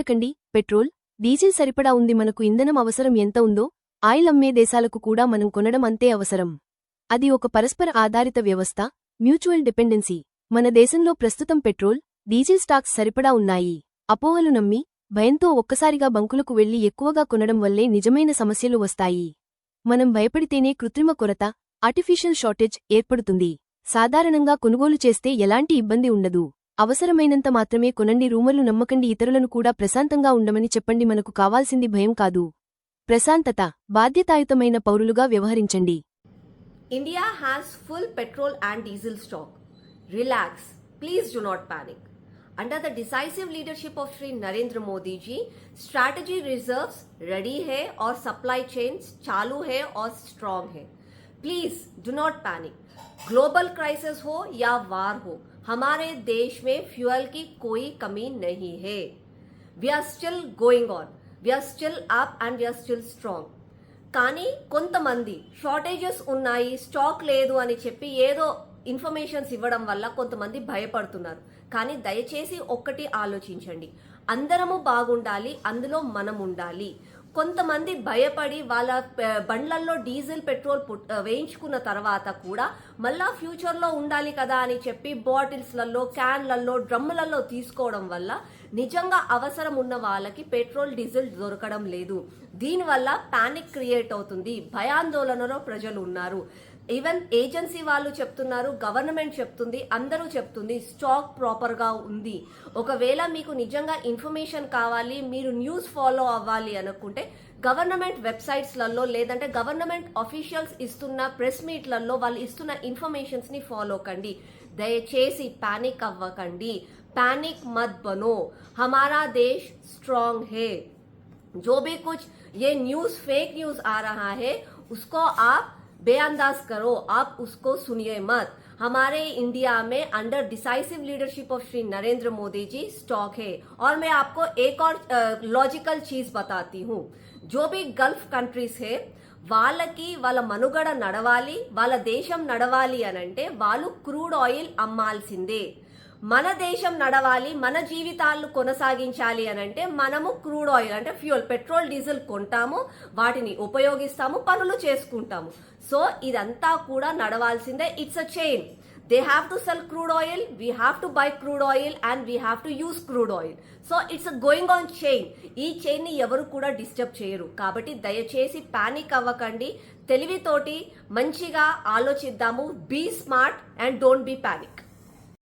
భయపడకండి. Petrol, diesel సరిపడా ఉంది. మనకు ఇంధనం అవసరం ఎంత ఉందో ఆయిల్ అమ్మే దేశాలకు కూడా మనం కొనడం అంతే అవసరం. అది ఒక పరస్పర ఆధారిత వ్యవస్థ, మ్యూచువల్ డిపెండెన్సీ. మన దేశంలో ప్రస్తుతం పెట్రోల్, డీజిల్ స్టాక్స్ సరిపడా ఉన్నాయి. అపోహలు నమ్మి, భయంతో ఒక్కసారిగా బంకులకు వెళ్లి ఎక్కువగా కొనడం వల్లే నిజమైన సమస్యలు వస్తాయి. మనం భయపడితేనే కృత్రిమ కొరత, ఆర్టిఫిషియల్ షార్టేజ్ ఏర్పడుతుంది. సాధారణంగా కొనుగోలు చేస్తే ఎలాంటి ఇబ్బంది ఉండదు. అవసరమైనంత మాత్రమే కొనండి. రూమర్లు నమ్మకండి. ఇతరులను కూడా ప్రశాంతంగా ఉండమని చెప్పండి. మనకు కావాల్సింది భయం కాదు, ప్రశాంతత. బాధ్యతాయుతమైన పౌరులుగా వ్యవహరించండి. India has full petrol and diesel stock. Relax. Please do not panic. Under the decisive leadership of Shri Narendra Modi ji, strategy reserves ready hai aur supply chains chalu hai aur strong hai. Please do not panic. Global crisis ho ya war ho, हमारे देश में fuel की कोई कमी नहीं है. We are still going on. We are still up and we are still strong. కానీ కొంతమంది షార్టేజెస్ ఉన్నాయి, స్టాక్ లేదు అని చెప్పి ఏదో ఇన్ఫర్మేషన్స్ ఇవ్వడం వల్ల కొంతమంది భయపడుతున్నారు. కానీ దయచేసి ఒక్కటి ఆలోచించండి, అందరము బాగుండాలి, అందులో మనం ఉండాలి. కొంతమంది భయపడి వాళ్ళ బండ్లల్లో డీజిల్ పెట్రోల్ వేయించుకున్న తర్వాత కూడా మళ్ళా ఫ్యూచర్లో ఉండాలి కదా అని చెప్పి బాటిల్స్లలో, క్యాన్లలో, డ్రమ్ములలో తీసుకోవడం వల్ల నిజంగా అవసరం ఉన్న వాళ్ళకి పెట్రోల్, డీజిల్ దొరకడం లేదు. దీనివల్ల పానిక్ క్రియేట్ అవుతుంది. భయాందోళనలో ప్రజలు ఉన్నారు. ఈవెన్ ఏజెన్సీ వాళ్ళు చెప్తున్నారు, గవర్నమెంట్ చెప్తుంది, అందరూ చెప్తుంది స్టాక్ ప్రాపర్గా ఉంది. ఒకవేళ మీకు నిజంగా ఇన్ఫర్మేషన్ కావాలి, మీరు న్యూస్ ఫాలో అవ్వాలి అనుకుంటే గవర్నమెంట్ వెబ్సైట్స్లలో లేదంటే గవర్నమెంట్ అఫీషియల్స్ ఇస్తున్న ప్రెస్ మీట్లలో వాళ్ళు ఇస్తున్న ఇన్ఫర్మేషన్స్ ని ఫాలో కండి. దయచేసి పానిక్ అవ్వకండి. पैनिक मत बनो. हमारा देश स्ट्रांग है. जो भी कुछ ये न्यूज फेक न्यूज आ रहा है उसको आप बेअंदाज करो, आप उसको सुनिए मत. हमारे इंडिया में under decisive leadership of Shri Narendra Modi ji stock है. और मैं आपको एक और लॉजिकल चीज बताती हूँ. जो भी गल्फ कंट्रीज है వాళ్ళకి వాళ్ళ మనుగడ నడవాలి, వాళ్ళ దేశం నడవాలి అనంటే వాళ్ళు క్రూడ్ ఆయిల్ అమ్మాల్సిందే. మన దేశం నడవాలి, మన జీవితాలను కొనసాగించాలి అనంటే మనము క్రూడ్ ఆయిల్ అంటే ఫ్యూయల్, పెట్రోల్, డీజిల్ కొంటాము, వాటిని ఉపయోగిస్తాము, పనులు చేసుకుంటాము. సో ఇదంతా కూడా నడవాల్సిందే. It's a chain. They have to sell crude oil, we have to buy crude oil and we have to use crude oil. So it's a going on chain. ఈ chain ని ఎవరు కూడా డిస్టర్బ్ చేయరు. కాబట్టి దయచేసి పానిక్ అవ్వకండి. తెలివితోటి మంచిగా ఆలోచిద్దాము. Be smart and don't be panic.